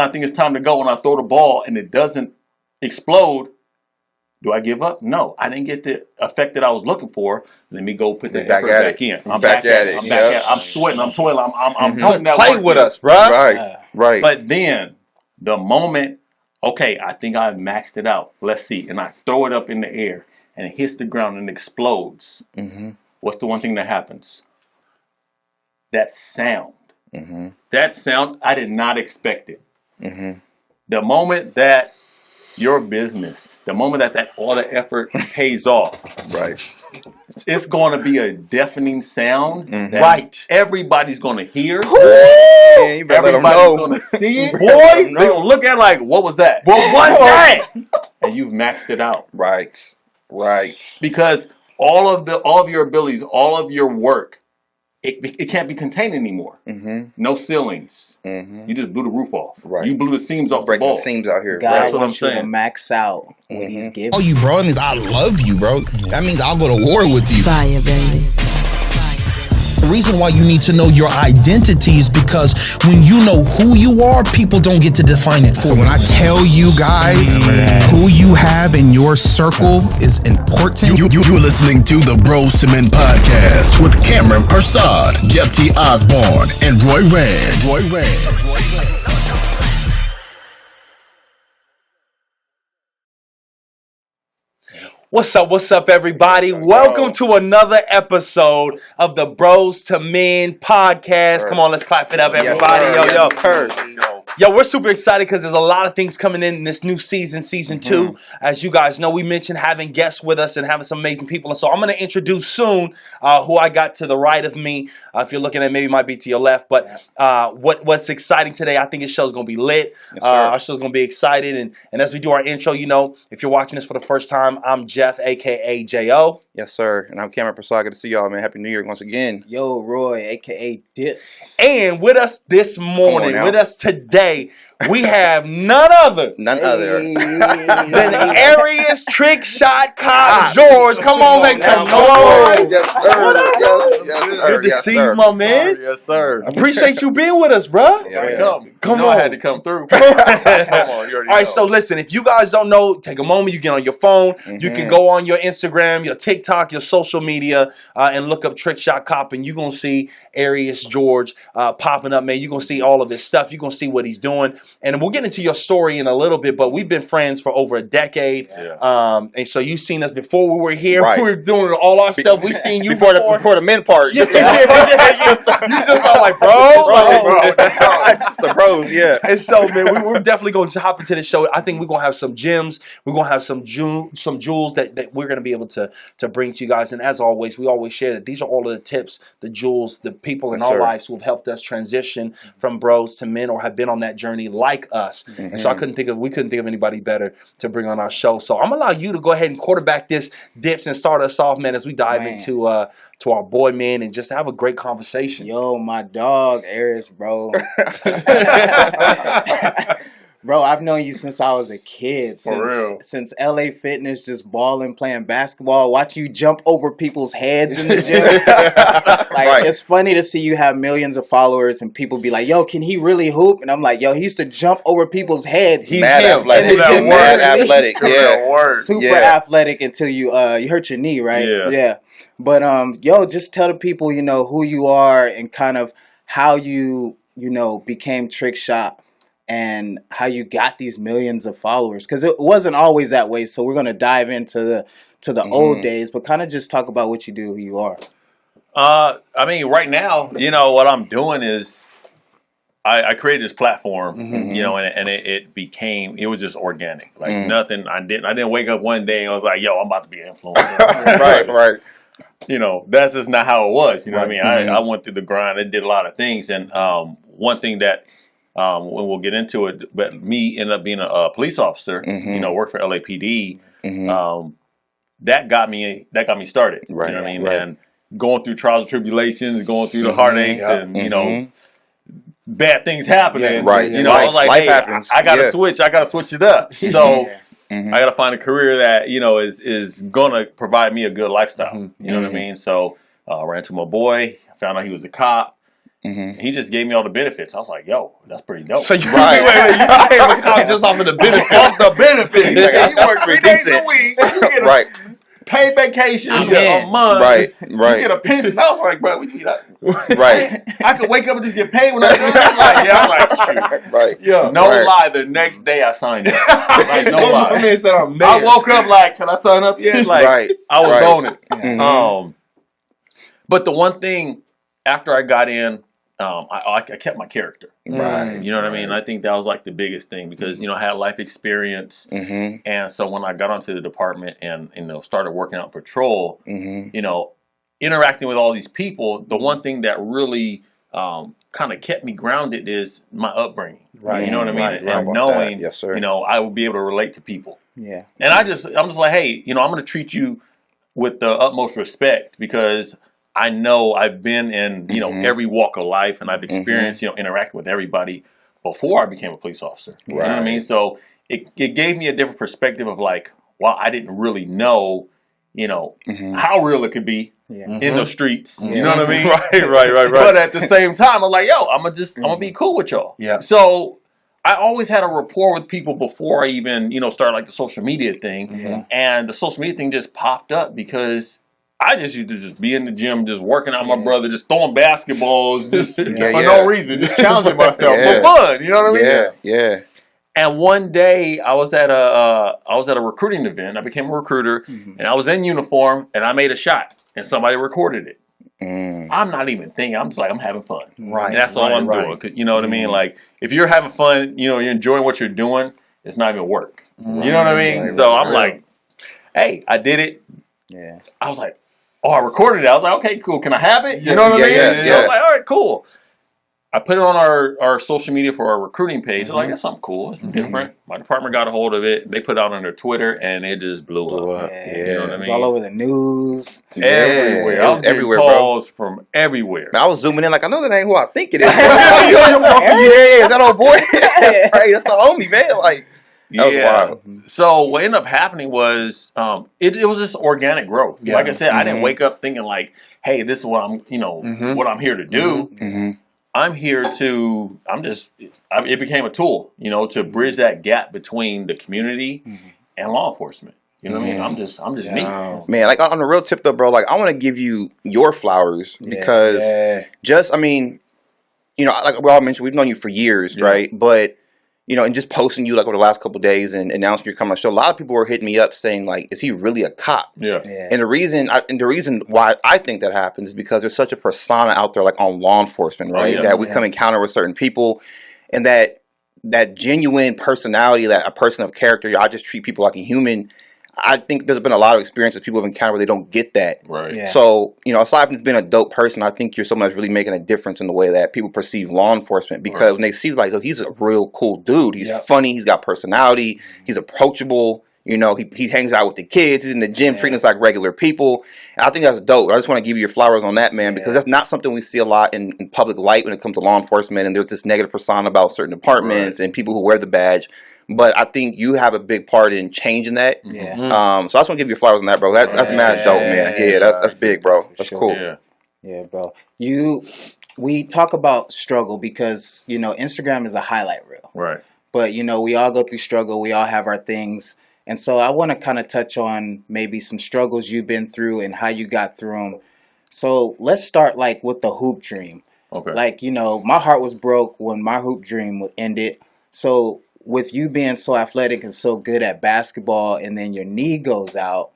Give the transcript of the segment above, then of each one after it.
I think it's time to go and I throw the ball and it doesn't explode, do I give up? No, I didn't get the effect that I was looking for. Let me go put that effort back in. I'm back at it. I'm back at it. I'm sweating. I'm toiling. I'm putting that play with us, bro. Right. But then the moment, okay, I think I've maxed it out. Let's see. And I throw it up in the air and it hits the ground and explodes. What's the one thing that happens? That sound. That sound, I did not expect it. The moment that your business, the moment that all the effort pays off, it's going to be a deafening sound that everybody's going to hear. Everybody's going to see it. Boy, they're going to look at it like, what was that? What was that? And you've maxed it out. Right. Because all of your abilities, all of your work, it can't be contained anymore. No ceilings. You just blew the roof off. You blew the seams off the ball. The seams out here. God wants you to max out what he's giving. Oh, you, bro. That means I love you, bro. That means I'll go to war with you. Fire, baby. The reason why you need to know your identity is because when you know who you are, people don't get to define it for you. When I tell you guys who you have in your circle is important. You're listening to the Bros to Men podcast with Cameron Persad, Jeff T. Osborne, and Roy Rand. What's up, everybody? Welcome to another episode of the Bros to Men podcast. Come on, let's clap it up, everybody. Yo, we're super excited because there's a lot of things coming in this new season 2. As you guys know, we mentioned having guests with us and having some amazing people. And so I'm going to introduce soon who I got to the right of me. If you're looking at maybe might be to your left. But what's exciting today, I think this show's going to be lit. Our show's going to be excited. And as we do our intro, you know, if you're watching this for the first time, I'm Jeff, a.k.a. J.O. Yes, sir. And I'm Cameron Persad. Good to see y'all, man. Happy New Year once again. Yo, Roy, a.k.a. Dips. And with us this morning, with us today, we have none other than Arius Trick Shot Cop George. Come on, make some noise. Yes, sir. Yes, sir. Good to see you, my man. Yes, sir. Appreciate you being with us, bro. Come on. I had to come through. Come on, you already All right, so listen, if you guys don't know, take a moment, you get on your phone, you can go on your Instagram, your TikTok, your social media, and look up Trick Shot Cop, and you're going to see Arius George popping up, man. You're going to see all of his stuff. You're going to see what he's doing. And we'll get into your story in a little bit, but we've been friends for over a decade. And so you've seen us before we were here. We were doing all our stuff. We've seen you before the men part. You just all like, bros. Just the bros, yeah. And so, man, we're definitely going to hop into the show. I think we're going to have some gems. We're going to have some jewels that we're going to be able to bring to you guys. And as always, we always share that these are all of the tips, the jewels, the people in our lives who have helped us transition from bros to men or have been on that journey like us. And so we couldn't think of anybody better to bring on our show. So I'm going to allow you to go ahead and quarterback this, Dips, and start us off, man, as we dive into to our boy, man, and just have a great conversation. Yo, my dog, Arius, bro. Bro, I've known you since I was a kid. Since LA Fitness, just balling, playing basketball, watch you jump over people's heads in the gym. It's funny to see you have millions of followers and people be like, yo, can he really hoop? And I'm like, yo, he used to jump over people's heads. He's mad athletic. Super athletic until you hurt your knee, right? Yeah. But yo, just tell the people, you know, who you are and kind of how you became Trick Shot. And how you got these millions of followers, because it wasn't always that way. So we're gonna dive into the old days, but kind of just talk about what you do, who you are. I mean, right now, you know what I'm doing is I created this platform, you know, and it was just organic, like nothing. I didn't wake up one day and I was like, yo, I'm about to be an influencer. right. You know, that's just not how it was. You know what I mean? I went through the grind. I did a lot of things, and one thing that. When we'll get into it, but me ended up being a police officer, you know, work for LAPD. That got me started. Right. You know what I mean? And going through trials and tribulations, going through the heartaches, and you know, bad things happening. Right. You know, I was like, hey, happens. I gotta switch. I gotta switch it up. So I gotta find a career that is gonna provide me a good lifestyle. You know what I mean? So I ran into my boy. Found out he was a cop. He just gave me all the benefits. I was like, yo, that's pretty dope. So you, Right. wait, you became a cop just off of the benefits. Off the benefits. He's like, You that's work 3 pretty days a decent. week. You get a Right. paid vacation I'm a in. month. Right. You Right. get a pension. I was like, bro, we need that. Right. I could wake up and just get paid when I'm done. I'm like, shoot. Right. Yeah. No Right. lie, the next day I signed up. Like, no My lie. man said I'm there. I woke up like, can I sign up yet? Like, Right. I was Right. on it. Mhm. But the one thing after I got in, I kept my character. Right. You know what I mean? I think that was like the biggest thing because, I had life experience. Mm-hmm. And so when I got onto the department and, started working out patrol, interacting with all these people, the one thing that really kind of kept me grounded is my upbringing. Right. You know what I mean? Right. And Right. knowing, Yes, sir. I would be able to relate to people. Yeah. And I'm just like, hey, I'm going to treat you with the utmost respect because I know I've been in, every walk of life and I've experienced, interacting with everybody before I became a police officer. You know what I mean? So it gave me a different perspective of like, wow, I didn't really know, how real it could be in the streets. You know what I mean? Right. But at the same time, I'm like, yo, I'm gonna be cool with y'all. Yeah. So I always had a rapport with people before I even, started like the social media thing. And the social media thing just popped up because I just used to just be in the gym, just working out my brother, just throwing basketballs, just for no reason, just challenging myself for fun. You know what I mean? Yeah. And one day I was at a recruiting event. I became a recruiter, and I was in uniform, and I made a shot, and somebody recorded it. I'm not even thinking. I'm just like, I'm having fun. Right. And that's all I'm doing. You know what I mean? Like, if you're having fun, you're enjoying what you're doing, it's not even work. You know what I mean? Right, So I'm true. like, hey, I did it. Yeah. I was like, oh, I recorded it. I was like, okay, cool. Can I have it? You know what I mean? Yeah, And yeah. I was like, all right, cool. I put it on our social media for our recruiting page. I'm like, that's something cool. It's different. My department got a hold of it. They put it out on their Twitter, and it just blew up. Yeah. You know what I It's mean? all over the news. Everywhere. It I was was getting everywhere, bro. calls from everywhere. Man, I was zooming in like, I know that ain't who I think it is. Is that old boy? That's crazy. That's the homie, man. Like, that was wild. So what ended up happening was it was just organic growth. Yeah. Like I said, I didn't wake up thinking like, hey, this is what I'm what I'm here to do. Mm-hmm. I'm here to. It became a tool, to bridge that gap between the community and law enforcement. You know what I mean? I'm just me. Man, like on the real tip though, bro, like I want to give you your flowers because like we all mentioned, we've known you for years, right? But and just posting you like over the last couple of days and announcing you're coming on the show, a lot of people were hitting me up saying like, is he really a cop? Yeah. And the reason why I think that happens is because there's such a persona out there like on law enforcement, right? That we come encounter with certain people, and that genuine personality, that a person of character, I just treat people like a human. I think there's been a lot of experiences people have encountered where they don't get that. Right. Yeah. So, aside from being a dope person, I think you're someone that's really making a difference in the way that people perceive law enforcement. Because when they see like, oh, he's a real cool dude. He's funny. He's got personality. He's approachable. He hangs out with the kids. He's in the gym treating us like regular people. And I think that's dope. I just want to give you your flowers on that, man, because that's not something we see a lot in public light when it comes to law enforcement. And there's this negative persona about certain departments and people who wear the badge. But I think you have a big part in changing that. Yeah. So I just want to give you your flowers on that, bro. That's mad dope, man. Yeah, that's big, bro. That's cool. Yeah. Yeah, bro. We talk about struggle because, Instagram is a highlight reel. Right. But, we all go through struggle. We all have our things. And so I want to kind of touch on maybe some struggles you've been through and how you got through them. So let's start like with the hoop dream. Okay. Like, my heart was broke when my hoop dream ended. So with you being so athletic and so good at basketball and then your knee goes out,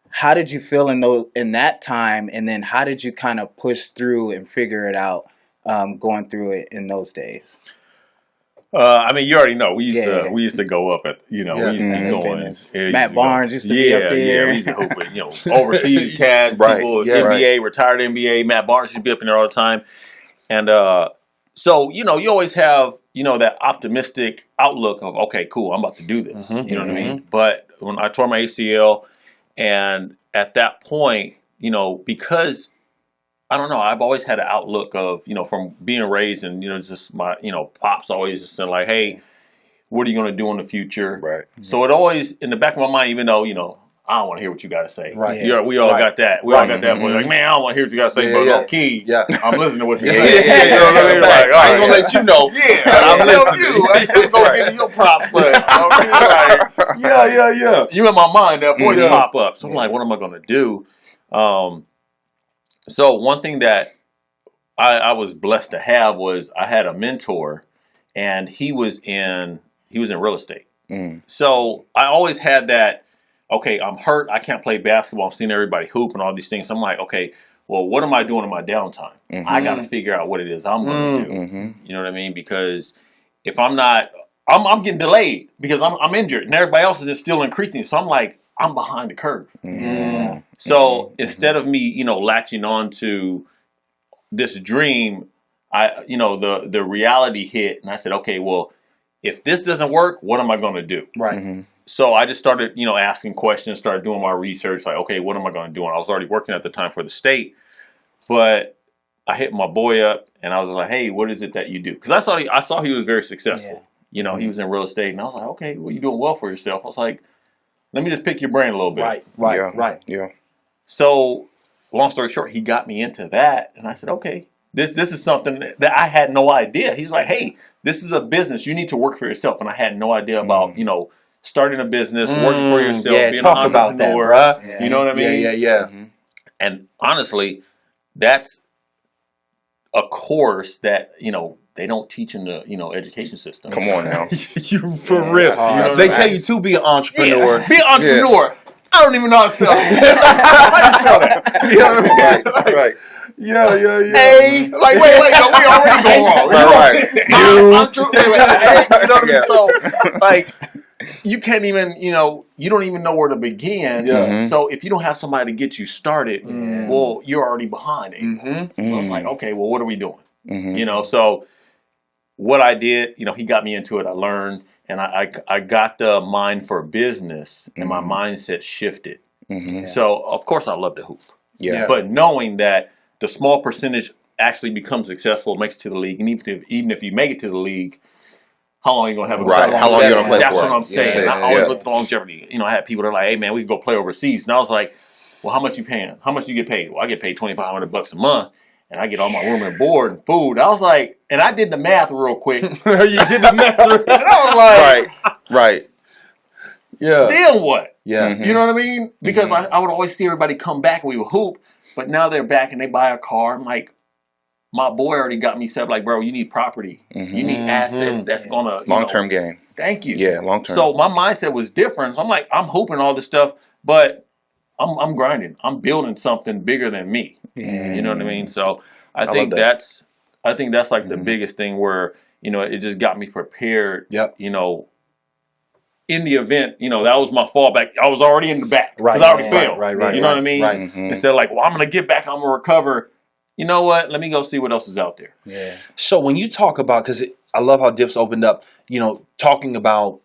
how did you feel in that time? And then how did you kind of push through and figure it out going through it in those days? You already know we used to go up at we used to be going. Matt Barnes used to be up there. Yeah, we used to hoop with overseas cats, Right. people, Yeah, NBA, retired NBA. Matt Barnes used to be up in there all the time, and so you always have that optimistic outlook of okay, cool, I'm about to do this. You know what I mean? But when I tore my ACL, and at that point, because I don't know. I've always had an outlook of, from being raised and, just my, pops always just saying like, hey, what are you going to do in the future? Right. So it always, in the back of my mind, even though, I don't want to hear what you got to say. Right. Yeah. We all got that. We all got that. But like, man, I don't want to hear what you got to say. But low key, I'm listening to what you're saying. You know what I mean? Like, I ain't gonna let you know. I'm listening. I should go give you your props, but you in my mind, that voice pop up. So I'm like, what am I gonna do? So one thing that I was blessed to have was I had a mentor, and he was in real estate. So I always had that. Okay, I'm hurt. I can't play basketball. I'm seeing everybody hoop and all these things. So I'm like, okay, well, what am I doing in my downtime? I got to figure out what it is I'm going to do. You know what I mean? Because if I'm not, I'm getting delayed because I'm injured, and everybody else is just still increasing. So I'm like, I'm behind the curve. So instead of me, latching on to this dream, the reality hit, and I said, okay, well, if this doesn't work, what am I going to do? Right. So I just started, asking questions, started doing my research, like, okay, what am I going to do? And I was already working at the time for the state, but I hit my boy up, and I was like, hey, what is it that you do? Because I saw he was very successful. He was in real estate, and I was like, okay, well, you're doing well for yourself. I was like, let me just pick your brain a little bit. Right. So long story short, he got me into that, and I said, okay, this is something that I had no idea. He's like, hey, this is a business. You need to work for yourself. And I had no idea about, starting a business, working for yourself, being an entrepreneur. About that, bruh. You know what I mean? Yeah. And honestly, that's a course that, they don't teach in the, education system. Come on now. You for real. They tell you to be an entrepreneur. Be an entrepreneur. I don't even know how to spell it. How do you spell that? You know what I mean? Right. Yeah. Wait, no, we already go wrong. Right. You know what I mean? So, you can't even, you don't even know where to begin. So if you don't have somebody to get you started, well, you're already behind. So I was like, okay, well, what are we doing? So what I did, he got me into it. I learned, and I got the mind for business, and my mindset shifted. So of course I love to hoop. But knowing that the small percentage actually becomes successful, makes it to the league, and even if you make it to the league, how long are you going to have a right? How long are you going to play That's for? What I'm saying. I always looked at longevity. I had people that are like, hey man, we can go play overseas. And I was like, well, how much you paying? How much you get paid? Well, I get paid $2,500 a month, and I get all my room and board and food. I was like, and I did the math real quick. You did the math, and I was like, right. Yeah. Then what? Yeah. You know what I mean? Because I would always see everybody come back and we would hoop, but now they're back and they buy a car. I'm like, my boy already got me set like, bro, you need property. You need assets that's going to... Long-term game. Thank you. Yeah, long-term. So my mindset was different. So I'm like, I'm hooping all this stuff, but I'm grinding. I'm building something bigger than me. You know what I mean? So I think that's like the biggest thing where, it just got me prepared, in the event, that was my fallback. I was already in the back because I already failed. Right. You know what I mean? Right. Instead of like, well, I'm going to get back, I'm going to recover. You know what? Let me go see what else is out there. Yeah. So when you talk about, because I love how Dips opened up, talking about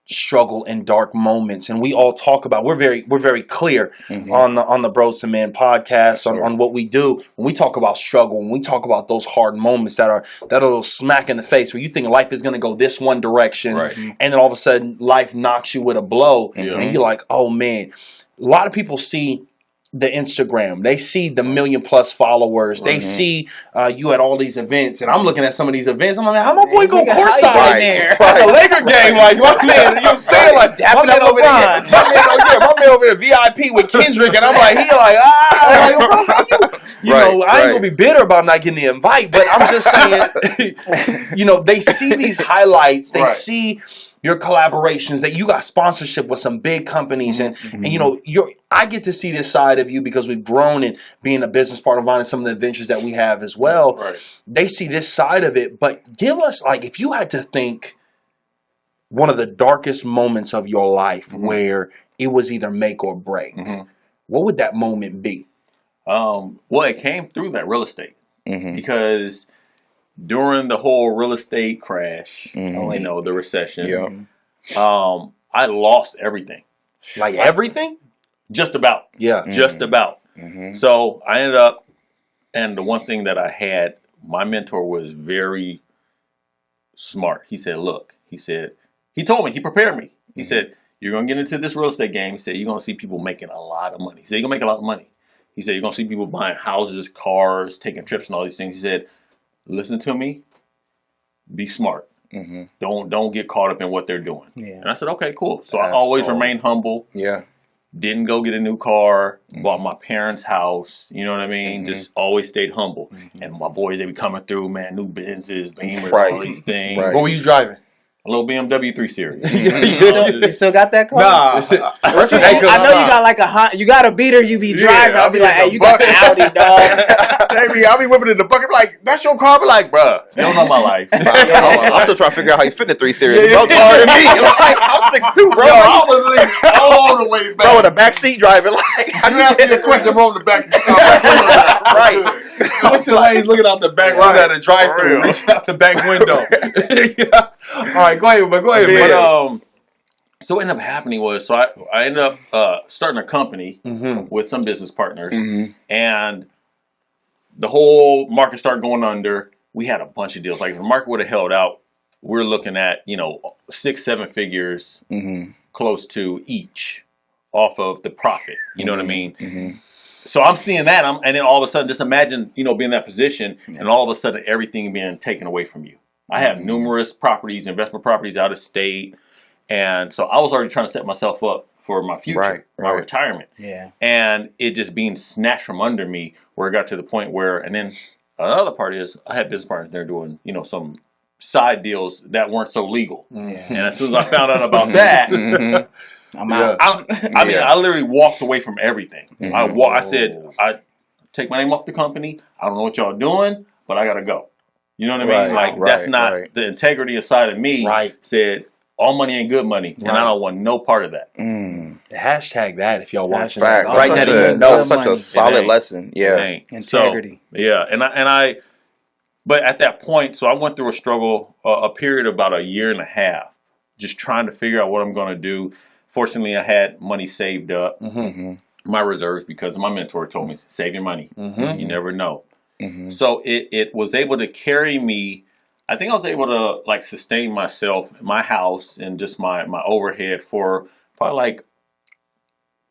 struggle and dark moments, and we all talk about. We're very clear on the Bros to Men podcast on what we do. When we talk about struggle, when we talk about those hard moments that are a smack in the face, where you think life is going to go this one direction, and then all of a sudden life knocks you with a blow, and you're like, oh man. A lot of people see the Instagram. They see the 1 million+ followers. They see you at all these events, and I'm looking at some of these events. I'm like, how my boy go courtside in there at the Laker game? Like my man, you know what I'm saying? Like my man over there, my man over there VIP with Kendrick, and I'm like, he like, I ain't gonna be bitter about not getting the invite, but I'm just saying, they see these highlights, they see your collaborations, that you got sponsorship with some big companies, and I get to see this side of you because we've grown and being a business partner of mine and some of the adventures that we have as well. They see this side of it, but give us, like, if you had to think one of the darkest moments of your life where it was either make or break, what would that moment be? Well, it came through that real estate because during the whole real estate crash, the recession, I lost everything. Like everything? Just about. Yeah. Just about. So I ended up, and the one thing that I had, my mentor was very smart. He said, look, he told me, he prepared me. He said, you're going to get into this real estate game. He said, you're going to see people making a lot of money. He said, you're going to make a lot of money. He said, you're going to see people buying houses, cars, taking trips and all these things. He said, listen to me. Be smart. Mm-hmm. Don't get caught up in what they're doing. Yeah. And I said, okay, cool. So I always remained humble. Yeah. Didn't go get a new car. Bought my parents' house. You know what I mean? Just always stayed humble. And my boys, they be coming through, man, new Benzes, Beamers, all these things. Right. What were you driving? A little BMW 3 Series. You still got that car? Nah. I know you got like you got a beater you be driving. I'll be like, hey, you got an Audi, dog. I'll be whipping in the bucket like, that's your car? I be like, bruh, you don't know my life. I'm still trying to figure out how you fit in the 3 Series. Bro, taller than me. Like, I'm 6'2", bro. Yo, I was leaning all the way back. Bro, in the back seat driving. Like, I you asked me a question, bro, in the back. Right. Switching lanes, looking out the back window at a drive-thru, reaching out the back window. All right, go ahead, man. But so what ended up happening was, so I ended up starting a company with some business partners, and the whole market started going under. We had a bunch of deals. Like if the market would have held out, we're looking at 6-7 figures close to each off of the profit. You know what I mean? So I'm seeing that, and then all of a sudden, just imagine being in that position, and all of a sudden everything being taken away from you. I have numerous properties, investment properties out of state. And so I was already trying to set myself up for my future, my retirement. Yeah. And it just being snatched from under me where it got to the point where, and then another part is I had business partners there doing, some side deals that weren't so legal. And as soon as I found out about that, I'm out. I literally walked away from everything. I said, I take my name off the company. I don't know what y'all doing, but I got to go. You know what I mean? Like, that's not the integrity aside of me said, all money ain't good money, and I don't want no part of that. Hashtag that if y'all watching. Facts. That's such a solid lesson. Yeah. Integrity. So, yeah, and I, but at that point, so I went through a struggle, a period of about a year and a half, just trying to figure out what I'm going to do. Fortunately, I had money saved up, my reserves, because my mentor told me, save your money. You never know. So it was able to carry me. I think I was able to sustain myself, my house, and just my overhead for probably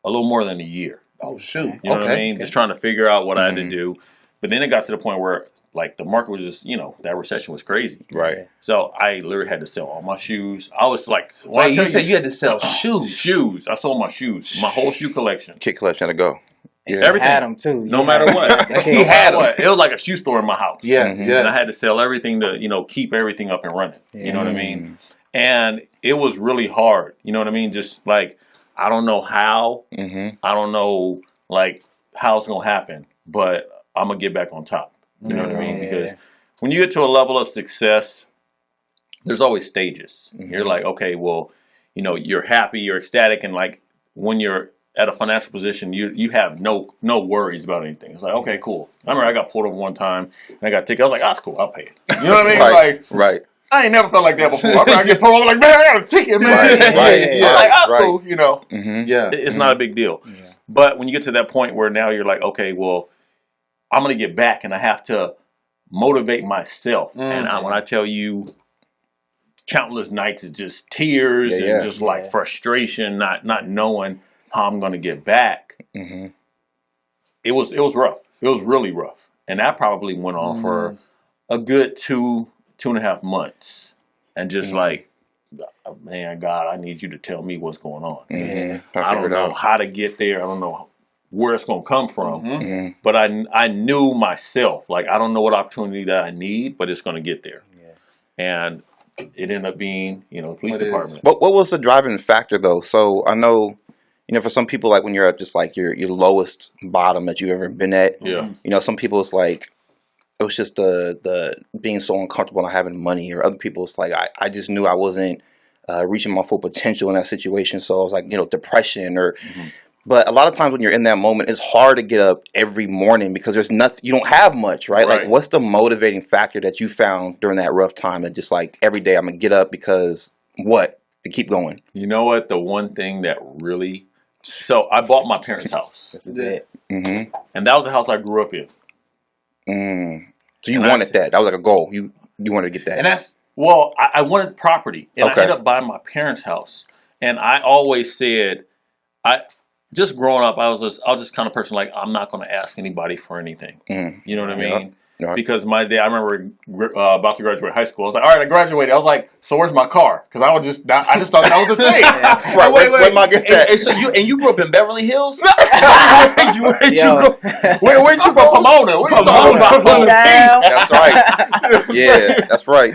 a little more than a year. Oh shoot! You know what I mean? Just trying to figure out what I had to do. But then it got to the point where the market was just that recession was crazy. Right. So I literally had to sell all my shoes. I was like, wait, you said you had to sell shoes? Shoes. I sold my shoes, my whole shoe collection. Kit collection had to go. Yeah. Everything. Had them too. No matter what. He had them. It was like a shoe store in my house. Yeah. And I had to sell everything to, keep everything up and running. You know what I mean? And it was really hard. You know what I mean? Just I don't know how. I don't know how it's going to happen, but I'm going to get back on top. You know what I mean? Because when you get to a level of success, there's always stages. You're like, okay, well, you're happy, you're ecstatic, and when you're at a financial position, you have no worries about anything. It's like, okay, cool. I remember I got pulled over one time, and I got a ticket. I was like, that's cool, I'll pay it. You know what I mean? Right. I ain't never felt like that before. I get pulled over, man, I got a ticket, man. That's cool, Yeah. It's not a big deal. Yeah. But when you get to that point where now you're like, okay, well, I'm going to get back, and I have to motivate myself. And when I tell you, countless nights is just tears and just frustration, not knowing how I'm going to get back. It was rough. It was really rough. And that probably went on for a good 2.5 months. And just man, God, I need you to tell me what's going on. I don't know how to get there. I don't know where it's going to come from. But I knew myself, I don't know what opportunity that I need, but it's going to get there. And it ended up being, the police department. What was the driving factor, though? So I know, for some people, when you're at just your lowest bottom that you've ever been at, some people it's it was just the being so uncomfortable not having money, or other people it's I just knew I wasn't reaching my full potential in that situation. So I was depression or. But a lot of times when you're in that moment, it's hard to get up every morning because there's nothing, you don't have much, right? What's the motivating factor that you found during that rough time that just every day I'm going to get up because what? To keep going. You know what? The one thing that really, so I bought my parents' house. This is it. And that was the house I grew up in. So you wanted that. That was a goal. You wanted to get that. And that's, well, I wanted property. And I ended up buying my parents' house. And I always said, just growing up, I was just kind of person like, I'm not going to ask anybody for anything. You know what I mean? Right. Because my dad, I remember about to graduate high school. I was like, all right, I graduated. I was like, so where's my car? Because I just thought that was the thing. Right, wait, my gift that. And you grew up in Beverly Hills? Where'd you grow? Where'd you from? Pomona. That's right. Yeah, that's right.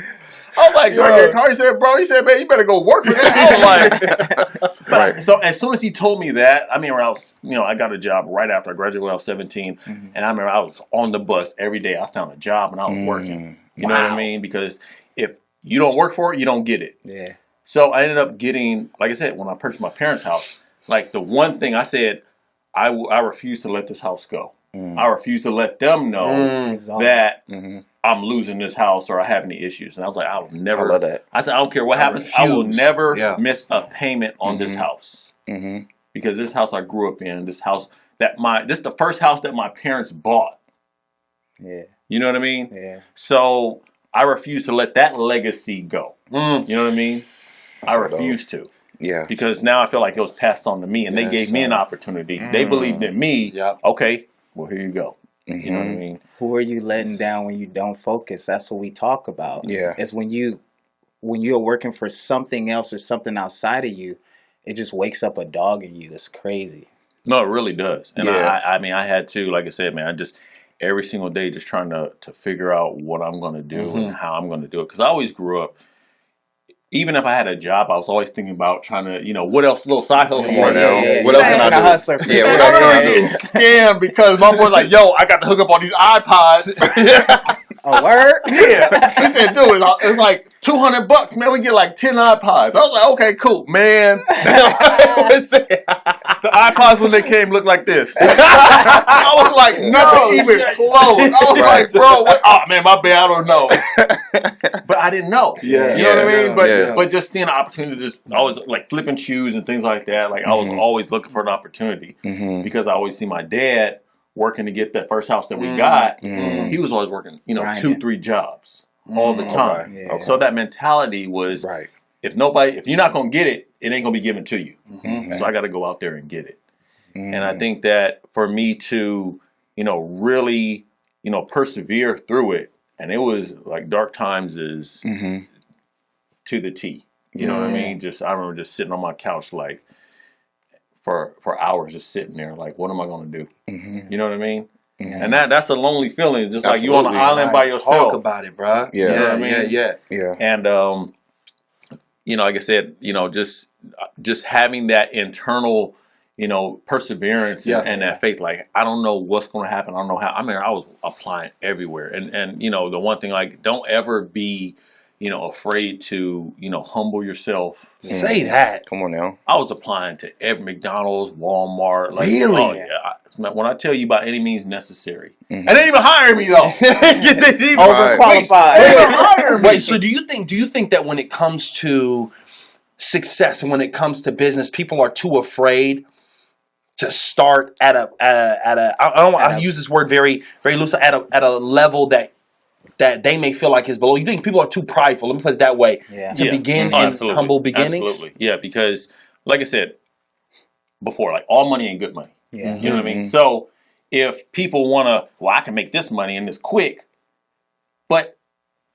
I was like, Cardi said, bro, he said, man, you better go work for this. I was like, right. So as soon as he told me that, I mean, when I was, I got a job right after I graduated when I was 17. And I remember I was on the bus every day. I found a job and I was working. You know what I mean? Because if you don't work for it, you don't get it. Yeah. So I ended up getting, like I said, when I purchased my parents' house, like the one thing I said, I refuse to let this house go. I refuse to let them know that I'm losing this house or I have any issues. And I was like, I will never. I love that. I said, I don't care what happens. I will never miss a payment on this house. Because this house I grew up in, this is the first house that my parents bought. Yeah. You know what I mean? Yeah. So I refuse to let that legacy go. You know what I I refuse to. Yeah. Because now I feel like it was passed on to me and they gave me an opportunity. They believed in me. Yep. Okay, well, here you go. You know what I mean? Who are you letting down when you don't focus? That's what we talk about. Yeah. It's when you're working for something else or something outside of you, it just wakes up a dog in you. It's crazy. No, it really does. And I mean, I had to, like I said, man, I just every single day just trying to figure out what I'm going to do and how I'm going to do it. Because I always grew up, even if I had a job, I was always thinking about trying to, what else, little side hustle. What else can I do? Hustler. Yeah, what else can I do? Scam because my boy's like, yo, I got to hook up on these iPods. A word? Yeah. He said, dude, it's like $200, man. We get like 10 iPods. I was like, okay, cool, man. The iPods when they came looked like this. I was like, nothing even close. I was like, bro, what? Oh man, my bad. I don't know. But I didn't know. Yeah. You know what I mean? But just seeing an opportunity, I was like flipping shoes and things like that. Like I was always looking for an opportunity because I always see my dad working to get that first house that we got. He was always working, 2-3 jobs all the time. Okay. So that mentality was, if you're not going to get it, it ain't going to be given to you. So I got to go out there and get it. And I think that for me to, really, persevere through it, and it was like dark times is to the T. You know what I mean? I remember just sitting on my couch like for hours, just sitting there like, what am I going to do? You know what I mean? And that's a lonely feeling, just like you on an island by yourself. Talk about it, bro. Yeah. You know what I mean? Yeah. And like I said, just having that internal, perseverance and that faith. Like, I don't know what's going to happen. I don't know how. I mean, I was applying everywhere. And the one thing, like, don't ever be, afraid to, humble yourself. Say that. Come on now. I was applying to every McDonald's, Walmart. Like, really? Oh, yeah. When I tell you by any means necessary. And they didn't even hire me, though. They didn't even overqualified. They didn't hire me. Wait, so do you think that when it comes to success and when it comes to business, people are too afraid to start at a I use this word very, very loosely, at a level that they may feel like is below? You think people are too prideful? Let me put it that way. To begin in humble beginnings. Absolutely, yeah. Because, like I said before, like all money ain't good money. Yeah, you know what I mean. So if people want to, I can make this money and this quick, but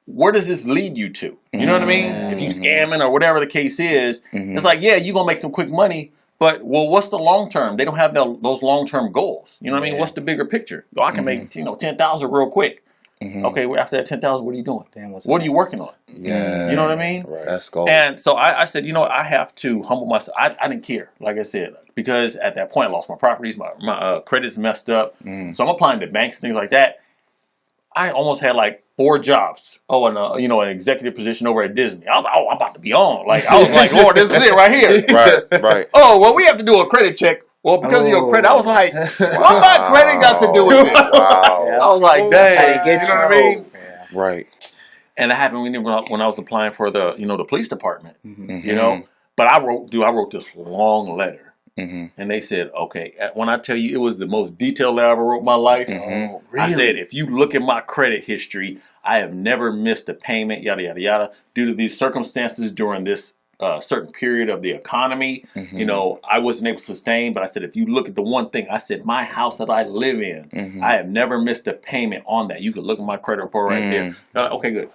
where does this lead you to? You know what I mean? If you scamming or whatever the case is, it's like, yeah, you're gonna make some quick money. But, what's the long term? They don't have those long term goals. You know what I mean? What's the bigger picture? I can make 10,000 real quick. Okay, well, after that 10,000, what are you doing? What are you working on? Yeah, you know what I mean. Right. That's gold. And so I said, I have to humble myself. I didn't care, like I said, because at that point I lost my properties, my credit's messed up. So I'm applying to banks and things like that. I almost had like 4 jobs. And an executive position over at Disney. I was like, I'm about to be on. Like I was like, Lord, this is it right here. Right. Oh, well, we have to do a credit check. Well, because of your credit, I was like, what my credit got to do with it? Wow. I was like, dang, you know what I mean? Yeah. Right. And that happened when I was applying for the, the police department, But I wrote this long letter. And they said, okay, when I tell you it was the most detailed letter I ever wrote in my life, Really? I said, if you look at my credit history, I have never missed a payment, yada, yada, yada, due to these circumstances during this certain period of the economy. You know, I wasn't able to sustain, but I said, if you look at the one thing, I said, my house that I live in, I have never missed a payment on that. You can look at my credit report right there. Like, okay, good.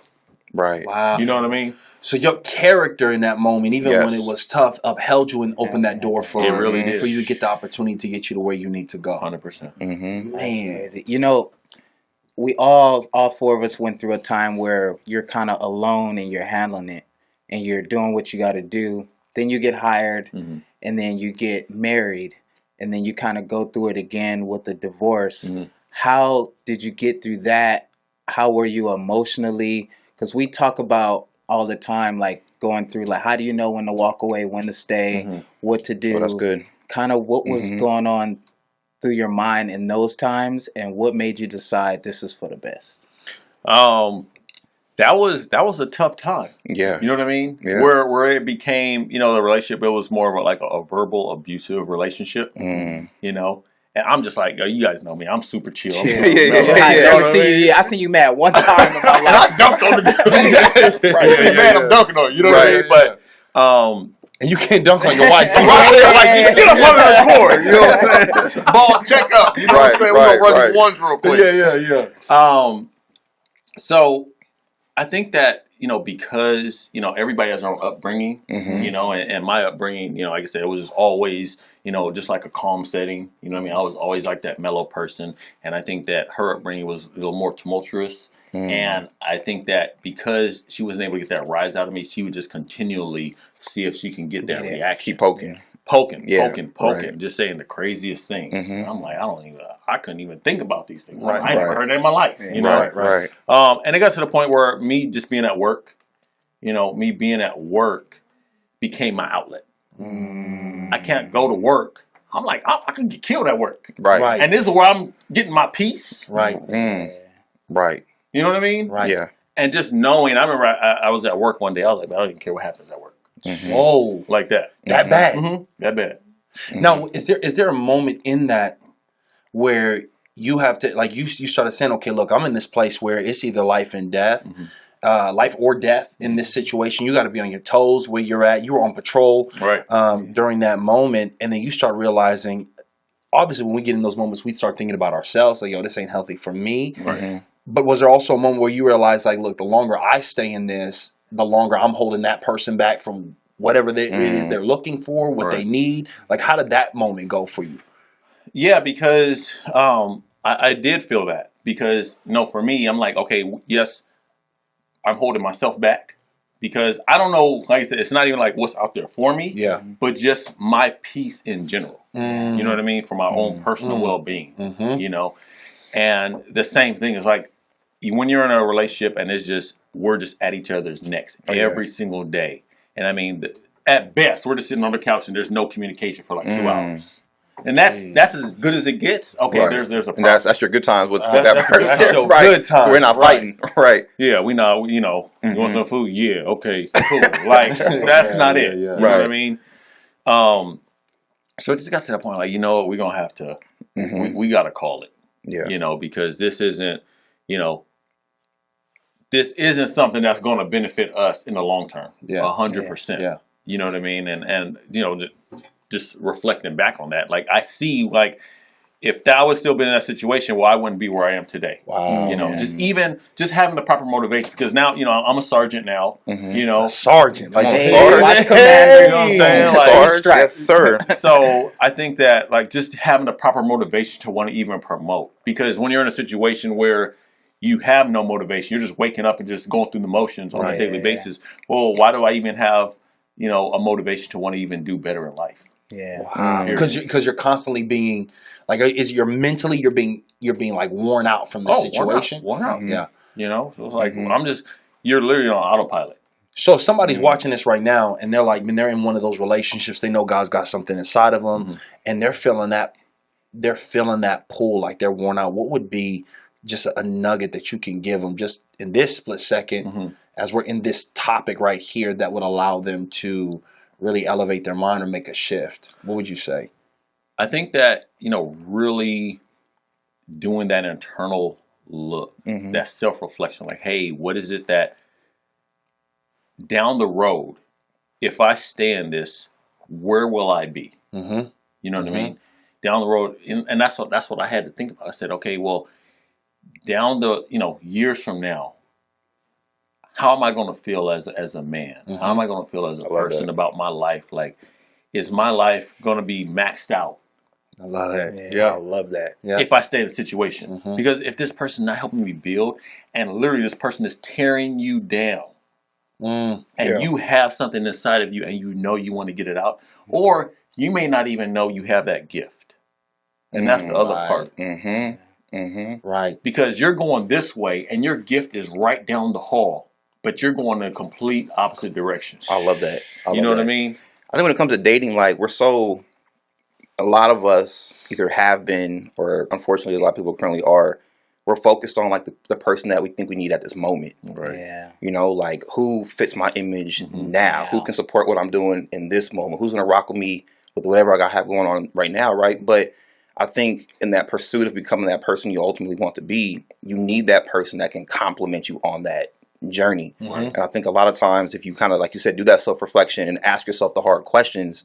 Right. Wow. You know what I mean? So your character in that moment, even when it was tough, upheld you and opened that door for for you to get the opportunity to get you to where you need to go. 100%. Man, You know, we all four of us went through a time where you're kind of alone and you're handling it and you're doing what you got to do. Then you get hired and then you get married and then you kind of go through it again with the divorce. How did you get through that? How were you emotionally? Because we talk about all the time, like going through, like, how do you know when to walk away, when to stay, what to do? Oh, that's good. Kind of what was going on through your mind in those times, and what made you decide this is for the best? That was a tough time. Yeah. You know what I mean? Yeah. Where it became, you know, the relationship, it was more of like a verbal abusive relationship. You know? And I'm just like, you guys know me. I'm super chill. I seen you mad one time about and I dunked on the dude. I'm dunking on you. You know what I mean? But and you can't dunk on your wife. Like, get up under the court. You know what I'm saying? Ball, check up. You know what I'm saying? We're gonna run these ones real quick. Yeah. So I think that, you know, because, you know, everybody has their own upbringing, you know, and my upbringing, you know, like I said, it was just always, you know, just like a calm setting. You know what I mean? I was always like that mellow person. And I think that her upbringing was a little more tumultuous. And I think that because she wasn't able to get that rise out of me, she would just continually see if she can get that reaction. Keep poking. Poking, right. just saying the craziest things. I'm like, I couldn't even think about these things. Right. I never heard that in my life. You know? Right. And it got to the point where me just being at work, you know, me being at work became my outlet. I can't go to work. I'm like, I could get killed at work. Right. And this is where I'm getting my peace. Right. Right. You know what I mean? Right. Yeah. And just knowing, I remember I was at work one day. I was like, I don't even care what happens at work. Whoa. Like that. That bad. That bad. Now, is there a moment in that where you have to, like, you started saying, okay, look, I'm in this place where it's either life and death, life or death in this situation. You got to be on your toes where you're at. You were on patrol during that moment, and then you start realizing, obviously, when we get in those moments, we start thinking about ourselves, like, yo, this ain't healthy for me. But was there also a moment where you realized, like, look, the longer I stay in this, the longer I'm holding that person back from whatever it is they're looking for, what they need? Like, how did that moment go for you? Yeah, because I did feel that. Because, no, for me, I'm like, okay, yes, I'm holding myself back. Because I don't know, like I said, it's not even like what's out there for me. Yeah. But just my peace in general. You know what I mean? For my own personal well-being. You know? And the same thing is like, when you're in a relationship and it's just, we're just at each other's necks every single day. And I mean, at best, we're just sitting on the couch and there's no communication for like 2 hours. And that's as good as it gets. Okay, there's a problem. That's your good times with that person. That's your good time. We're not fighting. Right. Yeah, we know, you know, you want some food? Yeah, okay, cool. Like, that's not it. You know what I mean? So it just got to the point like, you know what, we're going to have to, we got to call it. Yeah. You know, because this isn't, you know, this isn't something that's going to benefit us in the long term. 100%. Yeah. You know what I mean? And you know, just reflecting back on that, like I see, like if I was still been in that situation, well, I wouldn't be where I am today. Wow. You know, just having the proper motivation, because now, you know, I'm a sergeant now. You know, Sergeant, like Watch commander. You know what I'm saying? Like, Sarge, yes, sir. So I think that like just having the proper motivation to want to even promote, because when you're in a situation where you have no motivation, you're just waking up and just going through the motions on a daily basis. Well, why do I even have, you know, a motivation to want to even do better in life? Wow. Because you're constantly being like, you're being like worn out from the situation. Worn out. Yeah. You know, so it's like you're literally on autopilot. So if somebody's watching this right now and they're like, man, they're in one of those relationships, they know God's got something inside of them, and they're feeling that pull, like they're worn out. What would be just a nugget that you can give them just in this split second as we're in this topic right here that would allow them to really elevate their mind or make a shift? What would you say? I think that, you know, really doing that internal look, that self-reflection, like, hey, what is it that down the road if I stay in this, where will I be? Mm-hmm. You know what I mean? Down the road, and that's what I had to think about. I said, okay, well, down the years from now, how am I going to feel as a man? How am I going to feel as a person about my life? Like, is my life going to be maxed out? I love that. Yeah, I love that. Yeah. If I stay in the situation, because if this person's not helping me build, and literally this person is tearing you down, and you have something inside of you, and you want to get it out, or you may not even know you have that gift, and that's the other part. Right. Because you're going this way, and your gift is right down the hall, but you're going in a complete opposite direction. I love that. You know what I mean? I think when it comes to dating, like a lot of us either have been, or unfortunately a lot of people currently are, we're focused on like the person that we think we need at this moment. Right. Yeah. You know, like who fits my image now? Who can support what I'm doing in this moment? Who's going to rock with me with whatever I have going on right now, right? But I think in that pursuit of becoming that person you ultimately want to be, you need that person that can complement you on that journey. And I think a lot of times if you kind of, like you said, do that self-reflection and ask yourself the hard questions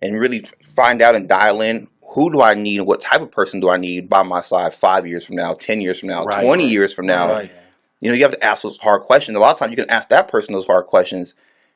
and really find out and dial in, who do I need and what type of person do I need by my side 5 years from now, 10 years from now, 20 years from now? You know, you have to ask those hard questions. A lot of times you can ask that person those hard questions